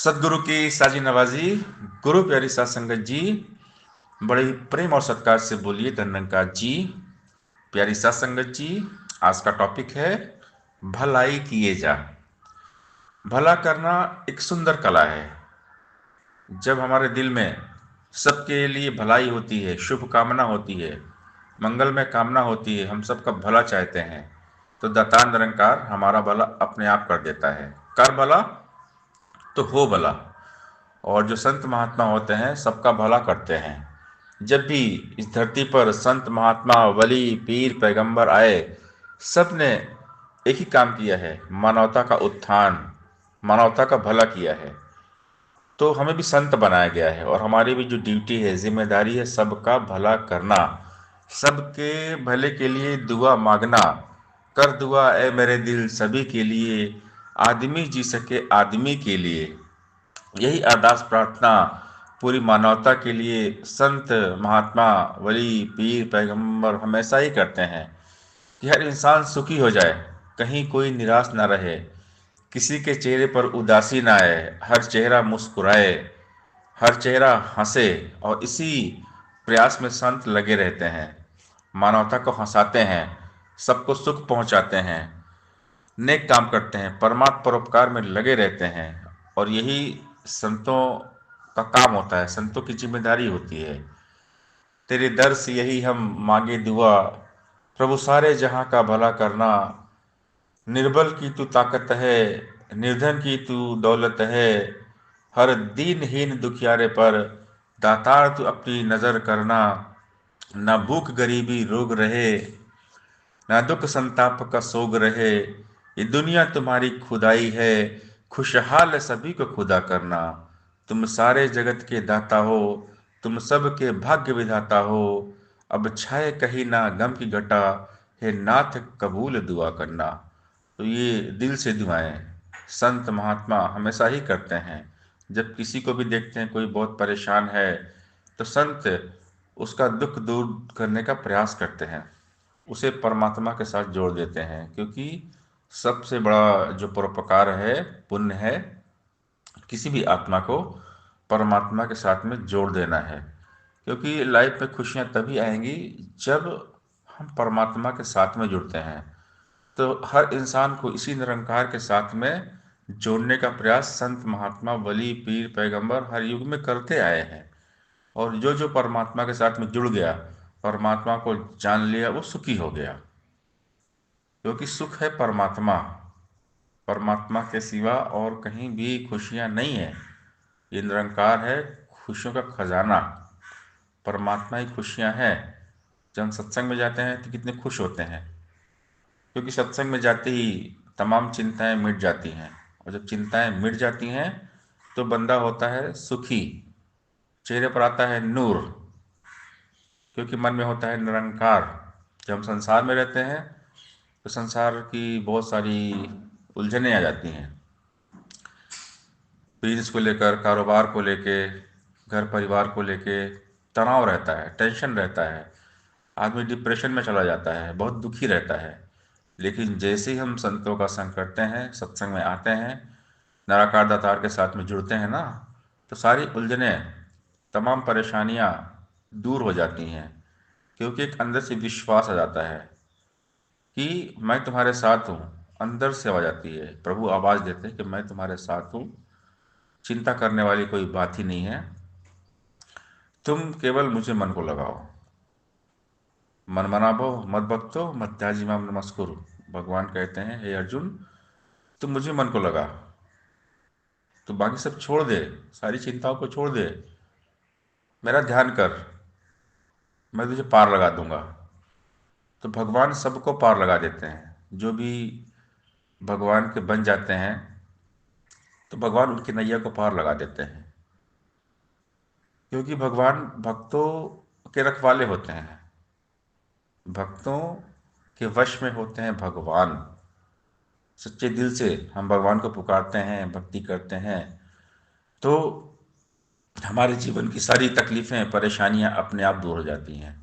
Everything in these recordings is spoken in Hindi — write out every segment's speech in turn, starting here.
सदगुरु की साजी नवाजी। गुरु प्यारी सात संगत जी, बड़े ही प्रेम और सत्कार से बोलिए धन्यकार जी। प्यारी सात संगत जी, आज का टॉपिक है भलाई किए जा। भला करना एक सुंदर कला है। जब हमारे दिल में सबके लिए भलाई होती है, शुभ कामना होती है, मंगलमय कामना होती है, हम सबका भला चाहते हैं, तो दातार निरंकार हमारा भला अपने आप कर देता है। कर भला तो हो भला। और जो संत महात्मा होते हैं सबका भला करते हैं। जब भी इस धरती पर संत महात्मा वली पीर पैगंबर आए, सब ने एक ही काम किया है, मानवता का उत्थान, मानवता का भला किया है। तो हमें भी संत बनाया गया है और हमारी भी जो ड्यूटी है, जिम्मेदारी है, सबका भला करना, सबके भले के लिए दुआ मांगना। कर दुआ ए मेरे दिल सभी के लिए, आदमी जी सके आदमी के लिए। यही अरदास प्रार्थना पूरी मानवता के लिए संत महात्मा वली पीर पैगंबर हमेशा ही करते हैं कि हर इंसान सुखी हो जाए, कहीं कोई निराश ना रहे, किसी के चेहरे पर उदासी ना आए, हर चेहरा मुस्कुराए, हर चेहरा हंसे। और इसी प्रयास में संत लगे रहते हैं, मानवता को हंसाते हैं, सबको सुख पहुंचाते हैं, नेक काम करते हैं, परमात्म परोपकार में लगे रहते हैं। और यही संतों का काम होता है, संतों की जिम्मेदारी होती है। तेरे दर से यही हम मांगे दुआ, प्रभु सारे जहां का भला करना। निर्बल की तू ताकत है, निर्धन की तू दौलत है, हर दीनहीन दुखियारे पर दातार तू अपनी नजर करना। ना भूख गरीबी रोग रहे, ना दुख संताप का सोग रहे, ये दुनिया तुम्हारी खुदाई है, खुशहाल सभी को खुदा करना। तुम सारे जगत के दाता हो, तुम सबके भाग्य विधाता हो, अब छाए कहीं ना गम की घटा, हे नाथ कबूल दुआ करना। तो ये दिल से दुआएं संत महात्मा हमेशा ही करते हैं। जब किसी को भी देखते हैं कोई बहुत परेशान है, तो संत उसका दुख दूर करने का प्रयास करते हैं, उसे परमात्मा के साथ जोड़ देते हैं। क्योंकि सबसे बड़ा जो परोपकार है, पुण्य है, किसी भी आत्मा को परमात्मा के साथ में जोड़ देना है। क्योंकि लाइफ में खुशियां तभी आएंगी जब हम परमात्मा के साथ में जुड़ते हैं। तो हर इंसान को इसी निरंकार के साथ में जोड़ने का प्रयास संत महात्मा वली पीर पैगंबर हर युग में करते आए हैं। और जो जो परमात्मा के साथ में जुड़ गया, परमात्मा को जान लिया, वो सुखी हो गया। क्योंकि सुख है परमात्मा, परमात्मा के सिवा और कहीं भी खुशियां नहीं है। ये निरंकार है, खुशियों का खजाना, परमात्मा ही खुशियां हैं। जब हम सत्संग में जाते हैं तो कितने खुश होते हैं, क्योंकि सत्संग में जाते ही तमाम चिंताएं मिट जाती हैं। और जब चिंताएं मिट जाती हैं तो बंदा होता है सुखी, चेहरे पर आता है नूर, क्योंकि मन में होता है निरंकार। जब हम संसार में रहते हैं तो संसार की बहुत सारी उलझनें आ जाती हैं, बिजनेस को लेकर, कारोबार को लेके, घर परिवार को लेके तनाव रहता है, टेंशन रहता है, आदमी डिप्रेशन में चला जाता है, बहुत दुखी रहता है। लेकिन जैसे ही हम संतों का संग करते हैं, सत्संग में आते हैं, निराकार दातार के साथ में जुड़ते हैं ना, तो सारी उलझनें, तमाम परेशानियां दूर हो जाती हैं। क्योंकि एक अंदर से विश्वास आ जाता है कि मैं तुम्हारे साथ हूँ। अंदर से आवाज आती है, प्रभु आवाज देते हैं कि मैं तुम्हारे साथ हूँ, चिंता करने वाली कोई बात ही नहीं है, तुम केवल मुझे मन को लगाओ। मन मनाबो मत भक्तो मत त्याजी माम नमस्कुरु। भगवान कहते हैं, हे अर्जुन, तुम मुझे मन को लगा, तो बाकी सब छोड़ दे, सारी चिंताओं को छोड़ दे, मेरा ध्यान कर, मैं तुझे पार लगा दूंगा। तो भगवान सबको पार लगा देते हैं। जो भी भगवान के बन जाते हैं तो भगवान उनकी नैया को पार लगा देते हैं। क्योंकि भगवान भक्तों के रखवाले होते हैं, भक्तों के वश में होते हैं भगवान। सच्चे दिल से हम भगवान को पुकारते हैं, भक्ति करते हैं, तो हमारे जीवन की सारी तकलीफें परेशानियां अपने आप दूर हो जाती हैं।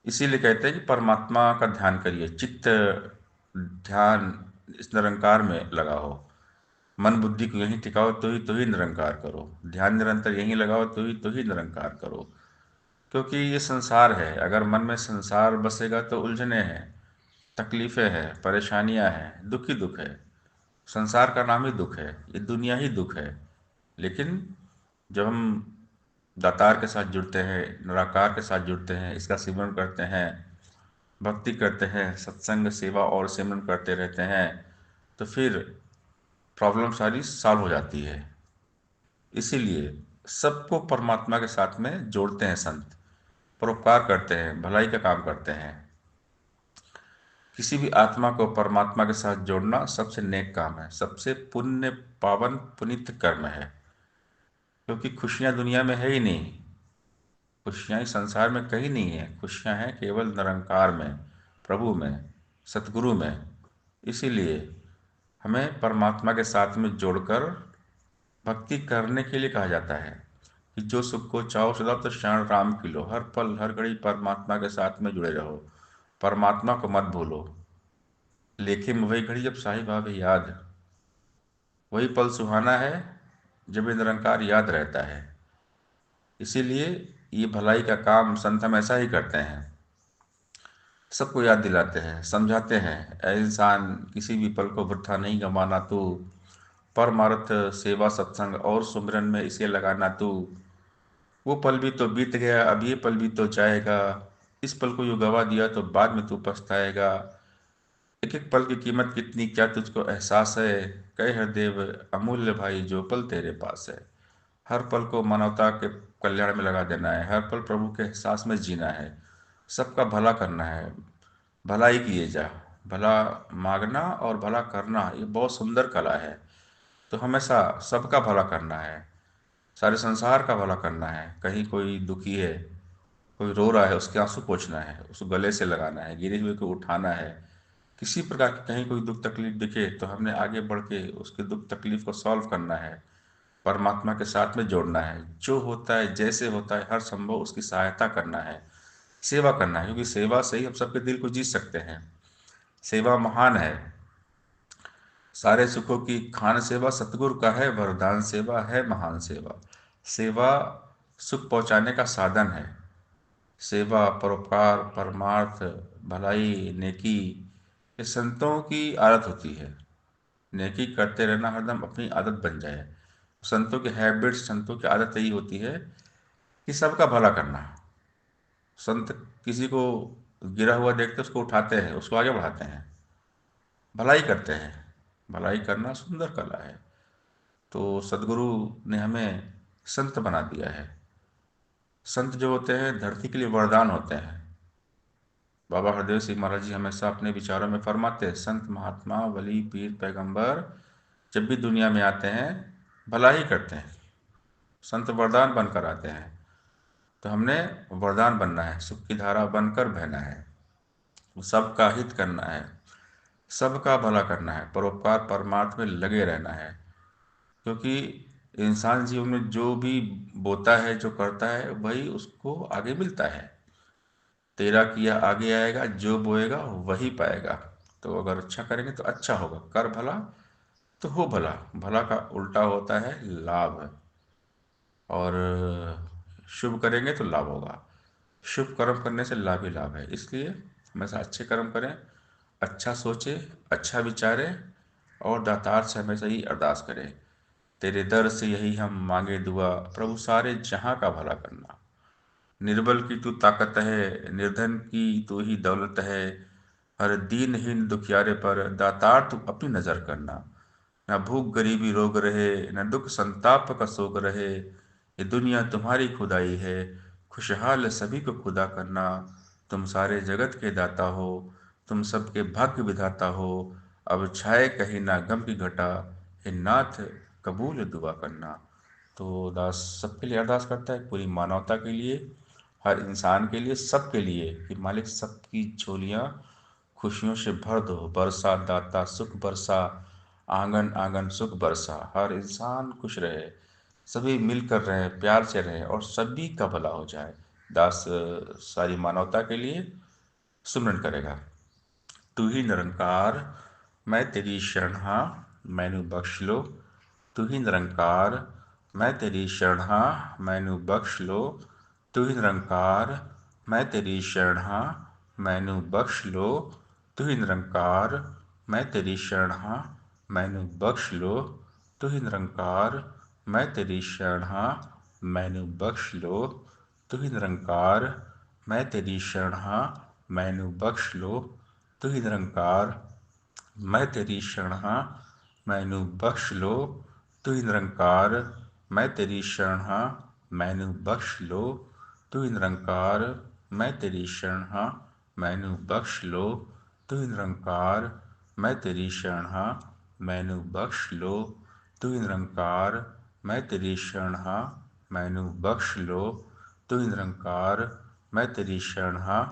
इसीलिए कहते हैं कि परमात्मा का ध्यान करिए, चित्त ध्यान इस निरंकार में लगा हो। मन बुद्धि को यहीं टिकाओ तो ही निरंकार करो। ध्यान निरंतर यहीं लगाओ तो ही निरंकार करो। क्योंकि ये संसार है, अगर मन में संसार बसेगा तो उलझने हैं, तकलीफें हैं, परेशानियां हैं, दुख ही दुख है। संसार का नाम ही दुख है, ये दुनिया ही दुख है। लेकिन जब हम दातार के साथ जुड़ते हैं, निराकार के साथ जुड़ते हैं, इसका सिमरन करते हैं, भक्ति करते हैं, सत्संग सेवा और सिमरन करते रहते हैं, तो फिर प्रॉब्लम सारी सॉल्व हो जाती है। इसीलिए सबको परमात्मा के साथ में जोड़ते हैं संत, परोपकार करते हैं, भलाई का काम करते हैं। किसी भी आत्मा को परमात्मा के साथ जोड़ना सबसे नेक काम है, सबसे पुण्य पावन पुनीत कर्म है। क्योंकि खुशियां दुनिया में है ही नहीं, खुशियां इस संसार में कहीं नहीं है, खुशियां हैं केवल निरंकार में, प्रभु में, सतगुरु में। इसीलिए हमें परमात्मा के साथ में जोड़कर भक्ति करने के लिए कहा जाता है कि जो सुख को चाहो सदा तो शरण राम की लो। हर पल हर घड़ी परमात्मा के साथ में जुड़े रहो, परमात्मा को मत भूलो। लेकिन वही घड़ी जब साहिब आवे याद, वही पल सुहाना है जब ये निरंकार याद रहता है। इसीलिए ये भलाई का काम संत हम ऐसा ही करते हैं, सबको याद दिलाते हैं, समझाते हैं, ऐ इंसान किसी भी पल को वृथा नहीं गंवाना तू, परमार्थ सेवा सत्संग और सुमिरन में इसे लगाना तू। वो पल भी तो बीत गया, अब ये पल भी तो जाएगा, इस पल को यूं गवा दिया तो बाद में तू पछताएगा। एक एक पल की कीमत कितनी क्या तुझको एहसास है, कहे हरदेव अमूल्य भाई जो पल तेरे पास है। हर पल को मानवता के कल्याण में लगा देना है, हर पल प्रभु के एहसास में जीना है, सबका भला करना है। भलाई किए जा, भला मांगना और भला करना ये बहुत सुंदर कला है। तो हमेशा सबका भला करना है, सारे संसार का भला करना है। कहीं कोई दुखी है, कोई रो रहा है, उसके आंसू पोंछना है, उसको गले से लगाना है, गिरे हुए को उठाना है। किसी प्रकार की कहीं कोई दुख तकलीफ दिखे तो हमने आगे बढ़ के उसके दुख तकलीफ को सॉल्व करना है, परमात्मा के साथ में जोड़ना है। जो होता है जैसे होता है हर संभव उसकी सहायता करना है, सेवा करना है, क्योंकि सेवा से ही हम सबके दिल को जीत सकते हैं। सेवा महान है, सारे सुखों की खान सेवा सतगुरु का है वरदान, सेवा है महान सेवा। सेवा सुख पहुंचाने का साधन है। सेवा परोपकार परमार्थ भलाई नेकी ये संतों की आदत होती है। नेकी करते रहना हरदम अपनी आदत बन जाए। संतों की हैबिट्स, संतों की आदत यही होती है कि सबका भला करना। संत किसी को गिरा हुआ देखते उसको उठाते हैं, उसको आगे बढ़ाते हैं, भलाई करते हैं। भलाई करना सुंदर कला है। तो सदगुरु ने हमें संत बना दिया है। संत जो होते हैं धरती के लिए वरदान होते हैं। बाबा हरदेव सिंह महाराज जी हमेशा अपने विचारों में फरमाते हैं, संत महात्मा वली पीर पैगंबर जब भी दुनिया में आते हैं भला ही करते हैं, संत वरदान बनकर आते हैं। तो हमने वरदान बनना है, सुख की धारा बनकर बहना है, सबका हित करना है, सबका भला करना है, परोपकार परमार्थ में लगे रहना है। क्योंकि इंसान जीवन में जो भी बोता है, जो करता है, वही उसको आगे मिलता है। तेरा किया आगे आएगा, जो बोएगा वही पाएगा। तो अगर अच्छा करेंगे तो अच्छा होगा, कर भला तो हो भला। भला का उल्टा होता है लाभ, और शुभ करेंगे तो लाभ होगा। शुभ कर्म करने से लाभ ही लाभ है। इसलिए हमेशा अच्छे कर्म करें, अच्छा सोचें, अच्छा विचारें, और दातार से हमेशा ही अरदास करें, तेरे दर से यही हम मांगे दुआ, प्रभु सारे जहां का भला करना। निर्बल की तू ताकत है, निर्धन की तू ही दौलत है, हर दीनहीन दुखियारे पर दातार तू अपनी नजर करना। न भूख गरीबी रोग रहे, न दुख संताप का शोक रहे, ये दुनिया तुम्हारी खुदाई है, खुशहाल सभी को खुदा करना। तुम सारे जगत के दाता हो, तुम सबके भाग्य विधाता हो, अब छाए कहीं ना गम की घटा, हे नाथ कबूल दुआ करना। तो दास सबके लिए अरदास करता है, पूरी मानवता के लिए, हर इंसान के लिए, सबके लिए, कि मालिक सबकी झोलियां खुशियों से भर दो, बरसा दाता सुख बरसा, आंगन आंगन सुख बरसा। हर इंसान खुश रहे, सभी मिलकर रहे, प्यार से रहे, और सभी का भला हो जाए। दास सारी मानवता के लिए सुमरन करेगा। तू ही निरंकार, मैं तेरी शरण हाँ, मैनू बख्श लो। तू ही निरंकार, मैं तेरी शरण हाँ मैनू बख्श लो। तू ही निरंकार, मैं तेरी शरण हाँ मैनू बख्श लो। तू ही निरंकार, मैं तेरी शरण हाँ मैनू बख्श लो। तू ही निरंकार, मैं तेरी शरण हाँ मैनू बख्श लो। तू ही निरंकार, मैं तेरी शरण हाँ मैनू बख्श लो। तू ही निरंकार, मैं तेरी शरण हाँ मैनू बख्श लो। तू ही निरंकार, मैं तेरी शरण हाँ मैनू बख्श लो। तू ही निरंकार, मैं तेरी शरण हाँ मैनू बख्श लो। तू ही निरंकार, मैं तेरी शरण हाँ मैनू बख्श लो। तू ही निरंकार, मैं तेरी शरण हाँ मैनू बख्श लो। तू ही निरंकार, मैं तेरी शरण हाँ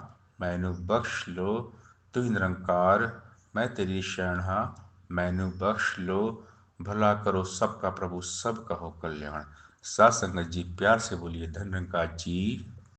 मैनू बख्श लो। तू ही निरंकार, मैं तेरी शरण हाँ मैनू बख्श लो। भला करो सबका प्रभु सबका हो कल्याण। साथ संगत जी प्यार से बोलिए धन निरंकार जी